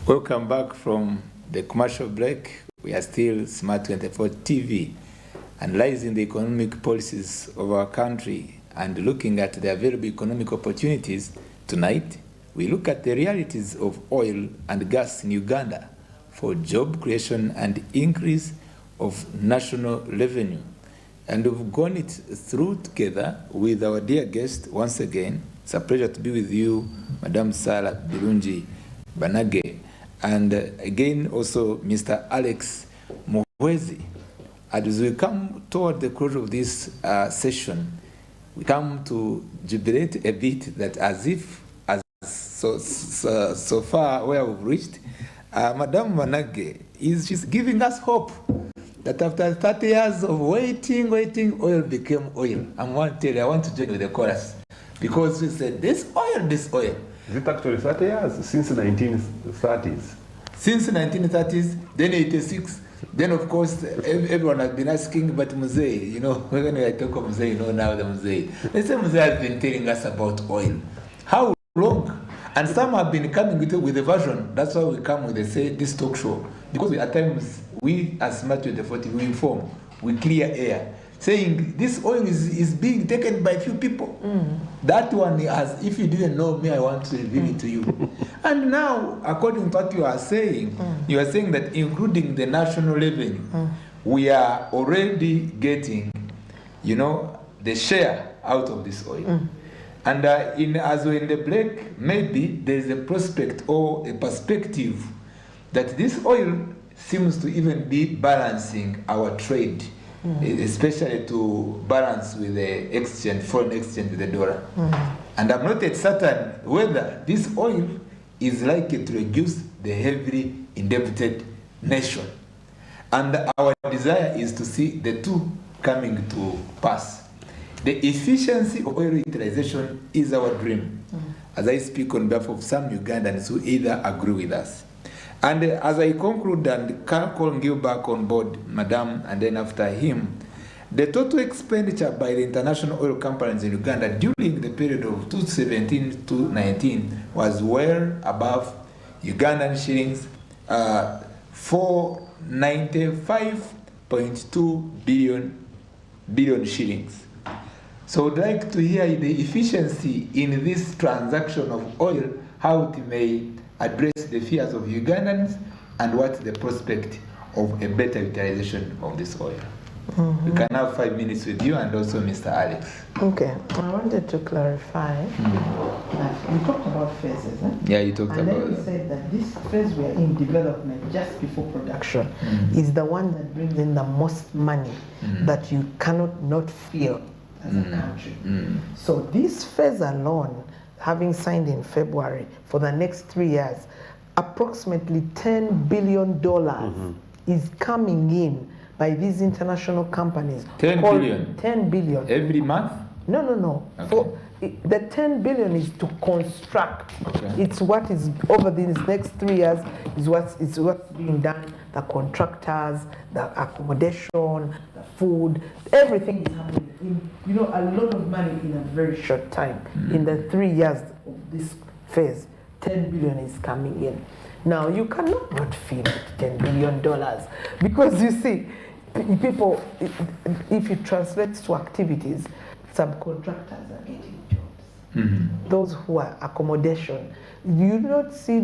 Welcome back from the commercial break. We are still Smart 24 TV, analyzing the economic policies of our country and looking at the available economic opportunities. Tonight, we look at the realities of oil and gas in Uganda for job creation and increase of national revenue. And we've gone it through together with our dear guest once again. It's a pleasure to be with you, Madam Sarah Birungi Banage, and again also Mr. Alex Muhwezi. As we come toward the close of this session, we come to jubilate a bit that as if, so far where we've reached, Madam Banage she's giving us hope that after 30 years of waiting, oil became oil. I want to join with the chorus. Because we said, this oil. Is it actually 30 years? Since the 1930s? Since the 1930s, then 86. Then, of course, everyone has been asking, but Mzee, when I talk of Mzee, now the Mzee. They say Mzee has been telling us about oil. How long? And some have been coming with a version. That's why we come with this talk show. Because at times, we as Smart 24, we inform, we clear air, saying this oil is being taken by few people. That one is, if you didn't know me, I want to reveal it to you. And now, according to what you are saying that including the national revenue, we are already getting, the share out of this oil. And as we're in the break, maybe there's a prospect or a perspective that this oil seems to even be balancing our trade, especially to balance with the foreign exchange with the dollar. And I'm not yet certain whether this oil is likely to reduce the heavily indebted nation. And our desire is to see the two coming to pass. The efficiency of oil utilization is our dream. As I speak on behalf of some Ugandans who either agree with us. And as I conclude and call Ngil back on board, Madam, and then after him, the total expenditure by the international oil companies in Uganda during the period of 2017 to 19 was well above Ugandan shillings 495.2 billion shillings. So I'd like to hear the efficiency in this transaction of oil, how it may address the fears of Ugandans and what's the prospect of a better utilization of this oil. We can have 5 minutes with you and also Mr. Alex. Okay, I wanted to clarify that we talked about phases. Yeah, you talked about it. And then we said that this phase we are in development just before production is the one that brings in the most money that you cannot not feel as a country. So this phase alone, having signed in February, for the next 3 years, approximately $10 billion is coming in by these international companies. 10 billion? 10 billion. Every month? No. Okay. The 10 billion is to construct. Okay. It's what is over these next 3 years is what's being done. The contractors, the accommodation, the food, everything is happening. A lot of money in a very short time. In the 3 years of this phase, 10 billion is coming in. Now you cannot not feel it, $10 billion, because you see, people, if you translate to activities, subcontractors are getting jobs. Those who are accommodation, do you not see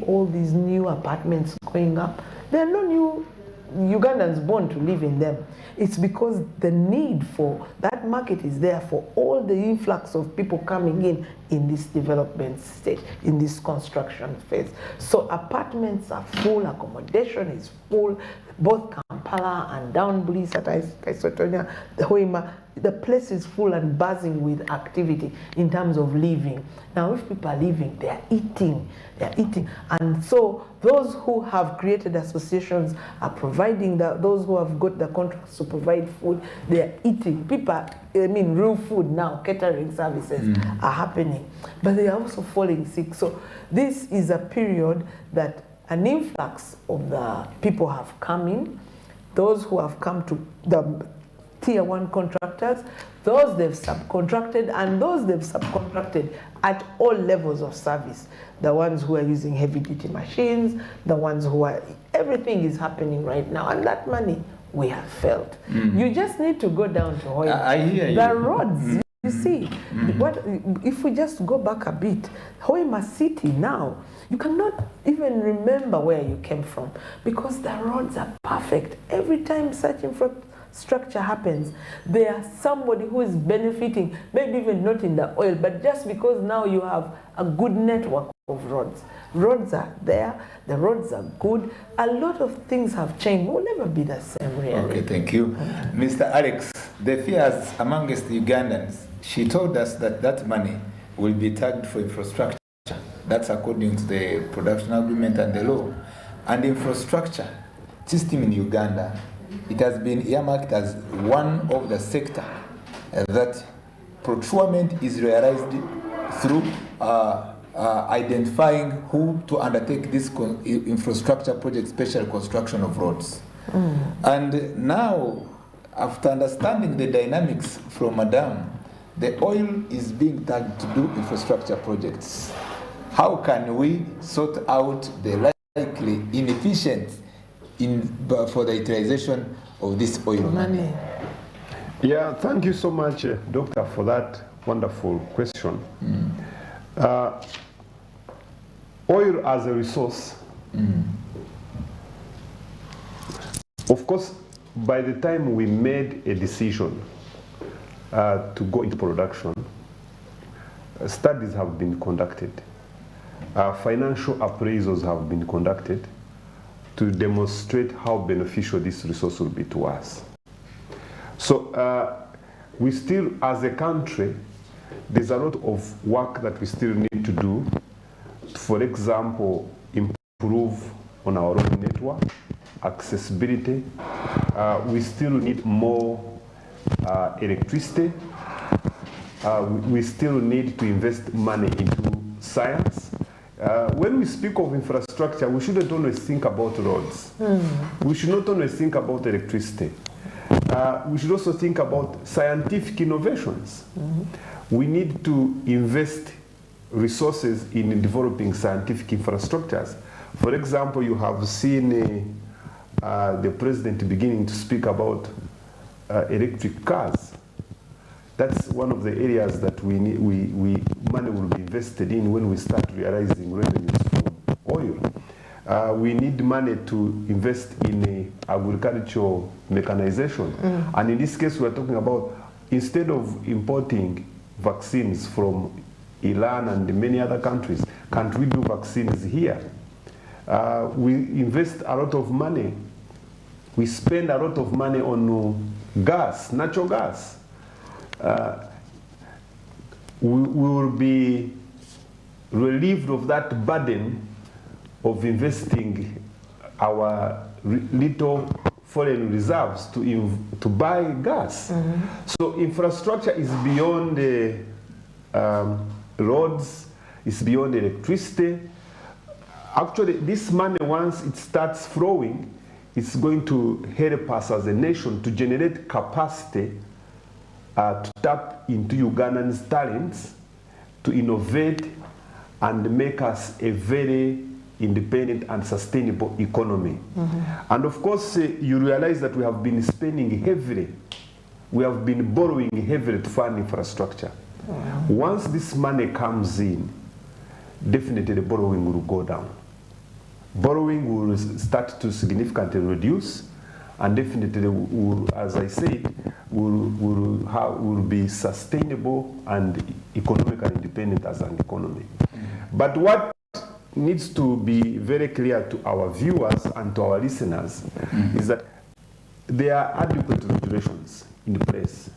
all these new apartments going up? There are no new Ugandans born to live in them. It's because the need for that market is there for all the influx of people coming in this development stage, in this construction phase. So apartments are full, accommodation is full, both Kampala and down Kaisotonia, the Hoima, the place is full and buzzing with activity in terms of living. Now, if people are living, they are eating. And so those who have created associations are providing those who have got the contracts to provide food, they are eating. Real food now, catering services are happening. But they are also falling sick. So this is a period that an influx of the people have come in. Those who have come to the tier one contractors, those they've subcontracted, and those they've subcontracted at all levels of service. The ones who are using heavy duty machines, the ones who are, everything is happening right now, and that money we have felt. You just need to go down to oil. I hear you. The roads, you see, what if we just go back a bit, Hoima City now, you cannot even remember where you came from because the roads are perfect. Every time such infrastructure happens, there's somebody who is benefiting, maybe even not in the oil, but just because now you have a good network of roads. Roads are there, the roads are good. A lot of things have changed. We'll never be the same, really. Okay, thank you. Mr. Alex, the fears amongst the Ugandans, she told us that that money will be tagged for infrastructure. That's according to the production agreement and the law. And infrastructure system in Uganda, it has been earmarked as one of the sector that procurement is realized through identifying who to undertake this infrastructure project, special construction of roads. And now, after understanding the dynamics from Madam, the oil is being tagged to do infrastructure projects. How can we sort out the likely inefficient for the utilization of this oil money? Yeah, thank you so much, Doctor, for that wonderful question. Oil as a resource, of course, by the time we made a decision to go into production, studies have been conducted. Financial appraisals have been conducted to demonstrate how beneficial this resource will be to us. So we still, as a country, there's a lot of work that we still need to do. For example, improve on our road network, accessibility. We still need more electricity. We still need to invest money into science. When we speak of infrastructure, we shouldn't always think about roads. We should not always think about electricity. We should also think about scientific innovations. We need to invest resources in developing scientific infrastructures. For example, you have seen the president beginning to speak about electric cars. That's one of the areas that money will be invested in when we start realizing revenues from oil. We need money to invest in agricultural mechanization. And in this case, we're talking about, instead of importing vaccines from Iran and many other countries, can't we do vaccines here? We invest a lot of money. We spend a lot of money on gas, natural gas. We will be relieved of that burden of investing our little foreign reserves to buy gas. So infrastructure is beyond the roads, it's beyond electricity. Actually, this money, once it starts flowing, it's going to help us as a nation to generate capacity to tap into Ugandans' talents, to innovate and make us a very independent and sustainable economy. And of course, you realize that we have been spending heavily. We have been borrowing heavily to fund infrastructure. Once this money comes in, definitely the borrowing will go down. Borrowing will start to significantly reduce, and definitely, will, as I said, will be sustainable and economically independent as an economy. But what needs to be very clear to our viewers and to our listeners is that there are adequate regulations in place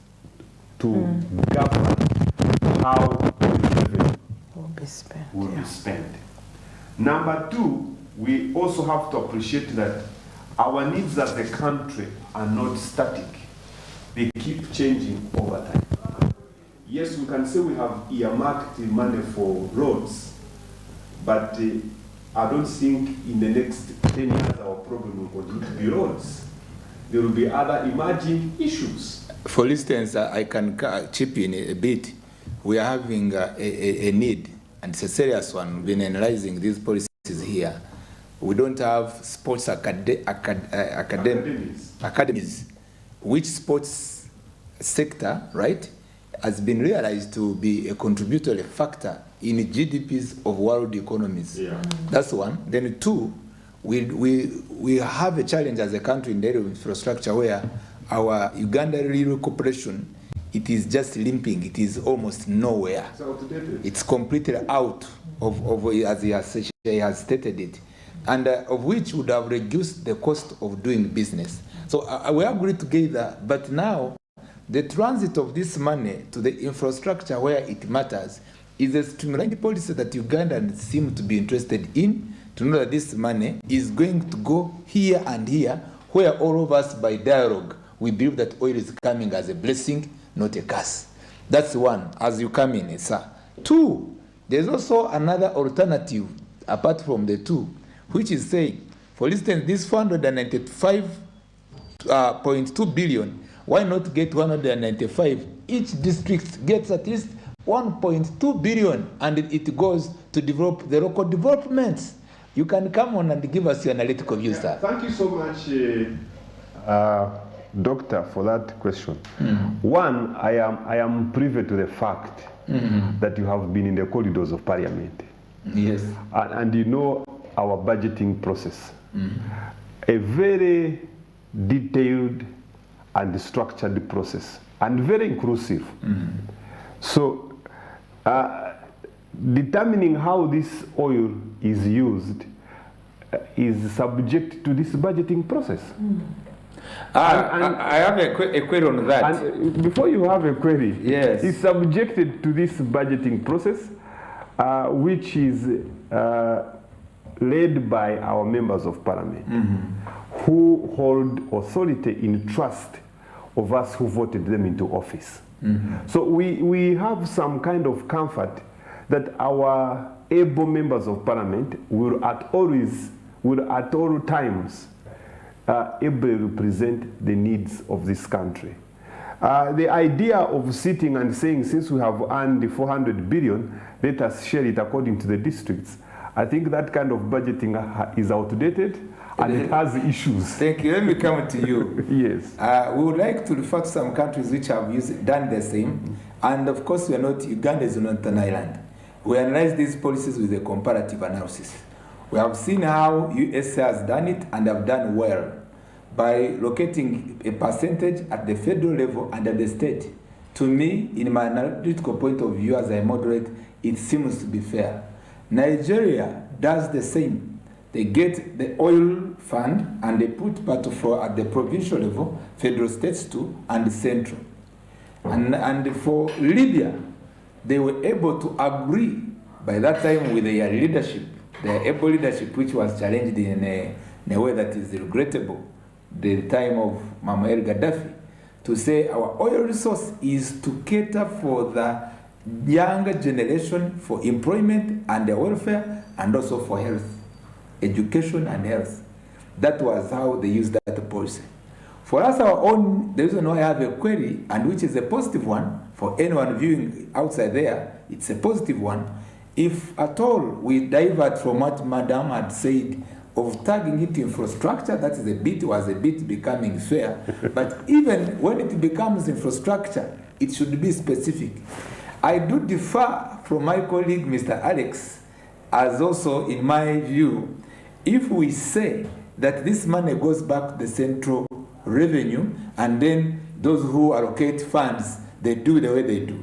to govern how the revenue will be spent. Number two, we also have to appreciate that our needs as a country are not static. They keep changing over time. Yes, we can say we have earmarked money for roads, but I don't think in the next 10 years our problem will continue to be roads. there will be other emerging issues. For instance, I can chip in a bit. We are having a need, and it's a serious one. We've been analyzing these policies here. We don't have sports academies, which sports sector, right, has been realized to be a contributory factor in GDPs of world economies. Yeah. That's one. Then two, we have a challenge as a country in the area of infrastructure where our Uganda Rural Corporation, it is just limping. It is almost nowhere. It's completely out of as he has stated it, and of which would have reduced the cost of doing business. So we agree together, but now the transit of this money to the infrastructure where it matters is a streamlined policy that Ugandans seem to be interested in, to know that this money is going to go here and here, where all of us by dialogue, we believe that oil is coming as a blessing, not a curse. That's one, as you come in, sir. Two, there's also another alternative apart from the two, which is saying, for instance, this 495.2 billion, why not get 195? Each district gets at least 1.2 billion, and it goes to develop the local developments. You can come on and give us your analytical view, sir. Thank you so much, Doctor, for that question. One, I am privy to the fact that you have been in the corridors of Parliament. Yes. And you know our budgeting process. A very detailed and structured process, and very inclusive. So, determining how this oil is used is subject to this budgeting process. I have a query on that. And before you have a query, yes, it's subjected to this budgeting process, which is led by our members of Parliament, who hold authority in trust of us who voted them into office. So we have some kind of comfort that our able members of Parliament will at all times able to represent the needs of this country. The idea of sitting and saying, since we have earned the 400 billion, let us share it according to the districts, I think that kind of budgeting is outdated and it has issues. Thank you. Let me come to you. Yes. We would like to refer to some countries which have done the same. And of course, Uganda is not an island. We analyze these policies with a comparative analysis. We have seen how USA has done it and have done well by locating a percentage at the federal level and at the state. To me, in my analytical point of view as I moderate, it seems to be fair. Nigeria does the same. They get the oil fund and they put part of at the provincial level, federal states too, and central. And for Libya, they were able to agree by that time with their leadership, their able leadership, which was challenged in a way that is regrettable, the time of Muammar Gaddafi, to say our oil resource is to cater for the younger generation, for employment and their welfare, and also for health, education and health. That was how they used that policy. For us, our own, the reason why I have a query, and which is a positive one, for anyone viewing outside there, it's a positive one. If at all we divert from what Madam had said of tagging it infrastructure, that is was a bit becoming fair. But even when it becomes infrastructure, it should be specific. I do differ from my colleague, Mr. Alex, as also in my view, if we say that this money goes back to the central revenue and then those who allocate funds, they do the way they do.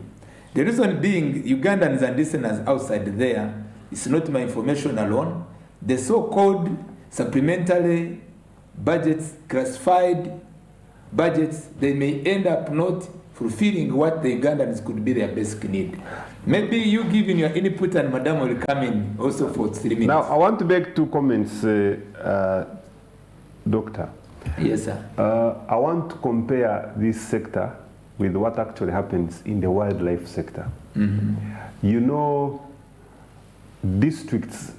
The reason being, Ugandans and listeners outside there, it's not my information alone, the so-called supplementary budgets, classified budgets, they may end up not fulfilling what the Ugandans could be their basic need. Maybe you giving your input and Madam will come in also for 3 minutes. Now, I want to make 2 comments, Doctor. Yes, sir. I want to compare this sector with what actually happens in the wildlife sector. You know, districts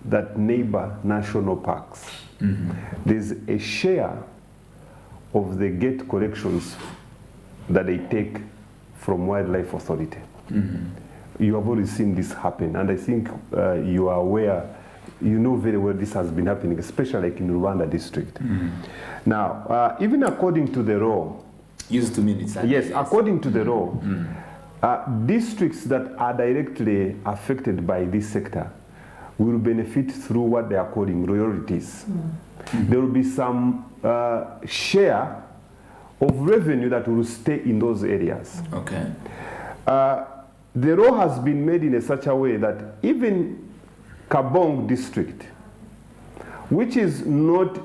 that neighbor national parks, there's a share of the gate collections that they take from Wildlife Authority. You have already seen this happen, and I think you are aware, you know very well this has been happening, especially like in Rwanda district. Now, even according to the law, Use 2 minutes. yes, according to the law, districts that are directly affected by this sector will benefit through what they are calling royalties. There will be some share of revenue that will stay in those areas. Okay. The law has been made in such a way that even Kabong district, which is not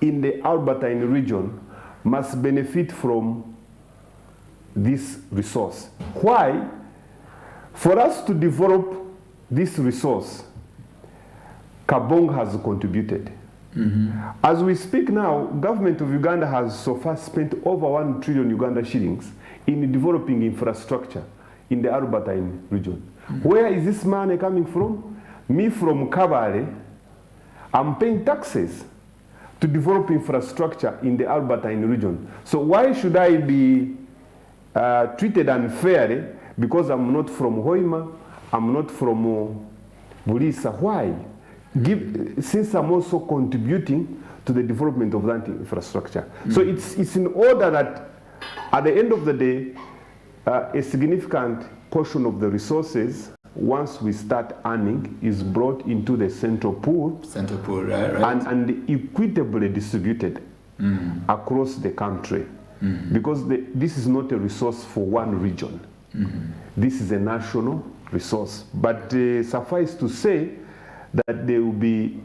in the Albertine region, must benefit from this resource. Why? For us to develop this resource, Kabong has contributed. As we speak now, government of Uganda has so far spent over 1 trillion Uganda shillings in developing infrastructure in the Albertine region. Where is this money coming from? Me from Kabale, I'm paying taxes to develop infrastructure in the Albertine region. So why should I be treated unfairly because I'm not from Hoima, I'm not from Bulisa? Why? Since I'm also contributing to the development of that infrastructure. So it's in order that at the end of the day, a significant portion of the resources, once we start earning, is brought into the central pool. Central pool, right? And equitably distributed across the country. Because this is not a resource for one region. This is a national resource. But suffice to say that there will be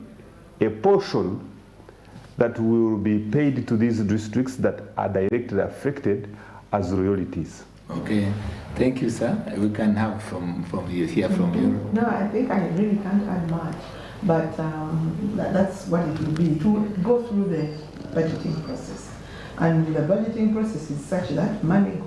a portion that will be paid to these districts that are directly affected as royalties. Okay, thank you, sir. We can have from you, hear from you. No, I think I really can't add much, but that's what it will be, to go through the budgeting process. And the budgeting process is such that money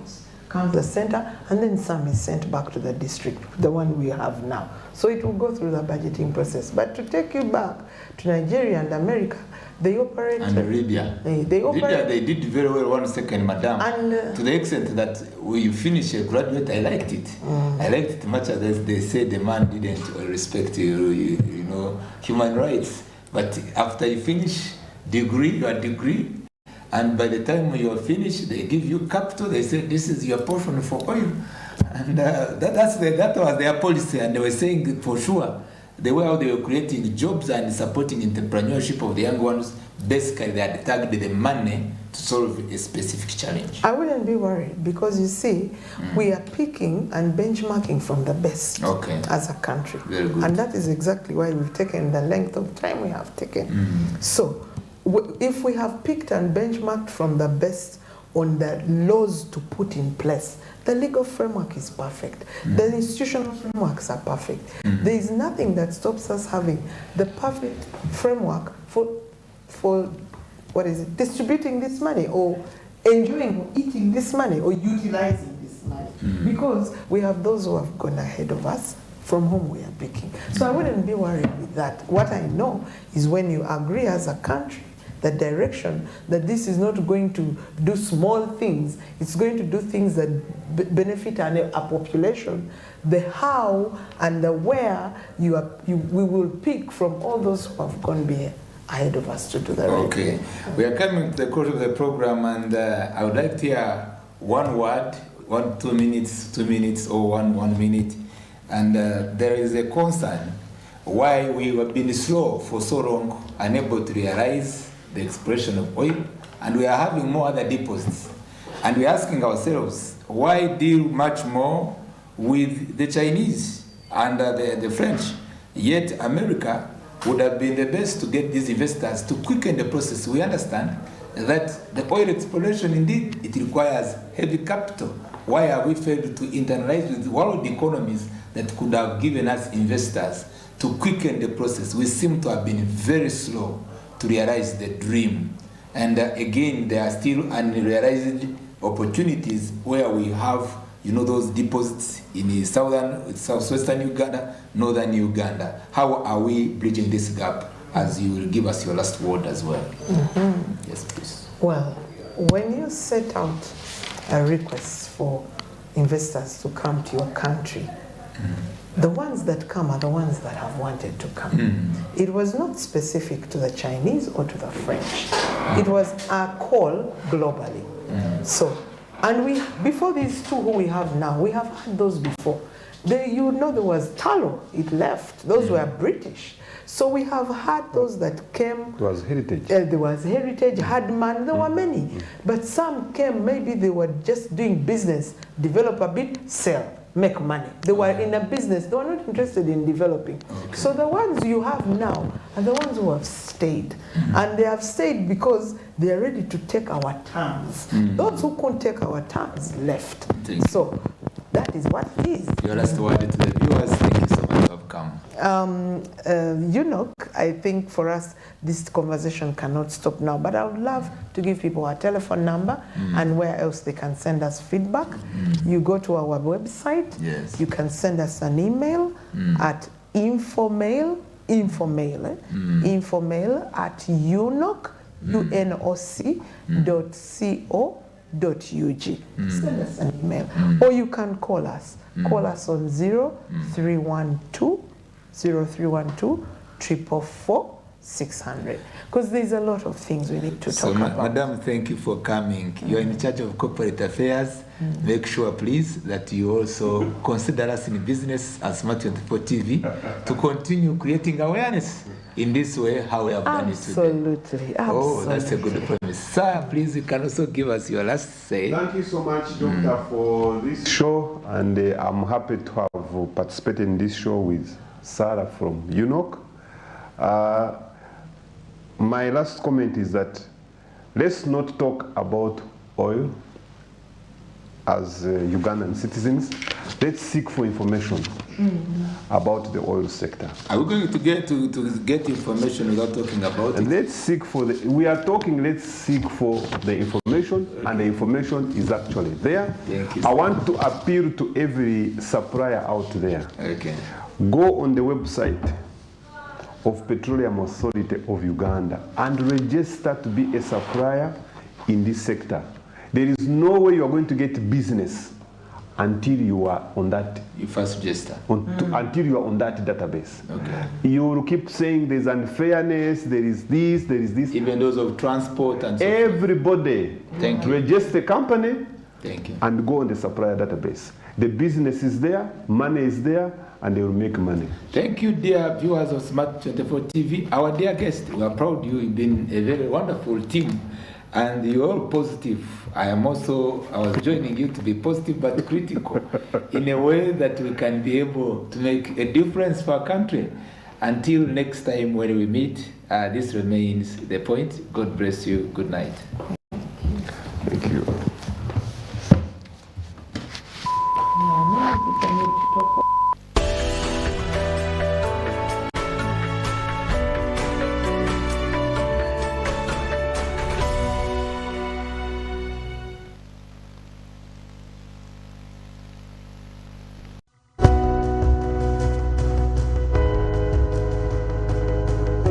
comes to the center and then some is sent back to the district, the one we have now. So it will go through the budgeting process. But to take you back to Nigeria and America, they operate... And Libya. They operate... Libya, they did very well, 1 second, madam. And, to the extent that when you finish a graduate, I liked it. I liked it much as they said the man didn't respect you know, human rights. But after you finish your degree, and by the time you are finished, they give you capital. They say, this is your portion for oil. And that was their policy. And they were saying, for sure, the way they were creating jobs and supporting entrepreneurship of the young ones, basically they had tagged the money to solve a specific challenge. I wouldn't be worried because you see, we are picking and benchmarking from the best as a country. Very good. And that is exactly why we've taken the length of time we have taken. So, if we have picked and benchmarked from the best on the laws to put in place, the legal framework is perfect. The institutional frameworks are perfect. There is nothing that stops us having the perfect framework for distributing this money or enjoying or eating this money or utilizing this money. Because we have those who have gone ahead of us from whom we are picking. So I wouldn't be worried with that. What I know is when you agree as a country the direction that this is not going to do small things, it's going to do things that benefit a population, the how and the where we will pick from all those who have gone ahead of us to do that. Okay, we are coming to the close of the program, and I would like to hear one word, 2 minutes, or one minute, and there is a concern why we have been slow for so long, unable to realize the exploration of oil, and we are having more other deposits. And we are asking ourselves, why deal much more with the Chinese and the French? Yet America would have been the best to get these investors to quicken the process. We understand that the oil exploration, indeed, it requires heavy capital. Why have we failed to internalize with world economies that could have given us investors to quicken the process? We seem to have been very slow to realize the dream. And again, there are still unrealized opportunities where we have, those deposits in southwestern Uganda, northern Uganda. How are we bridging this gap? As you will give us your last word as well. Yes, please. Well, when you set out a request for investors to come to your country, the ones that come are the ones that have wanted to come. It was not specific to the Chinese or to the French. It was a call globally. So, and we, before these two who we have now, we have had those before. There was Talo, it left. Those were British. So we have had those that came. It was Heritage. There was Heritage, Hardman, there were many. But some came, maybe they were just doing business, develop a bit, sell, make money. They were in a business, they were not interested in developing. Okay. So the ones you have now are the ones who have stayed. And they have stayed because they are ready to take our terms. Those who couldn't take our terms left. So that is what it is. Your last word to the viewers. Thank you so much for coming. I think for us, this conversation cannot stop now, but I would love to give people our telephone number and where else they can send us feedback. You go to our website. Yes. You can send us an email at infomail at unoc, unoc.co.ug. Send us an email. Or you can call us. Call us on 0312 444 600. Because there's a lot of things we need to talk about. Madam, thank you for coming. You're in charge of corporate affairs. Make sure, please, that you also consider us in business as Smart24 TV to continue creating awareness in this way, how we have done it today. Absolutely. Oh, that's a good promise. Sir, please, you can also give us your last say. Thank you so much, Doctor, for this show, and I'm happy to have participated in this show with Sarah from UNOC. My last comment is that let's not talk about oil as Ugandan citizens. Let's seek for information about the oil sector. Are we going to get information without talking about and it? Let's seek for let's seek for the information, and the information is actually there. Thank you, I want to appeal to every supplier out there. Okay. Go on the website of Petroleum Authority of Uganda and register to be a supplier in this sector. There is no way you are going to get business until you are on that. You first register. Until you are on that database. Okay. You will keep saying there's unfairness, there is this, there is this. Even those of transport and so Everybody register a company. Thank you. And go on the supplier database. The business is there, money is there, and they will make money. Thank you, dear viewers of Smart24 TV. Our dear guest, we are proud you've been a very wonderful team, and you're all positive. I was joining you to be positive but critical in a way that we can be able to make a difference for our country. Until next time when we meet, this remains the point. God bless you. Good night. Thank you.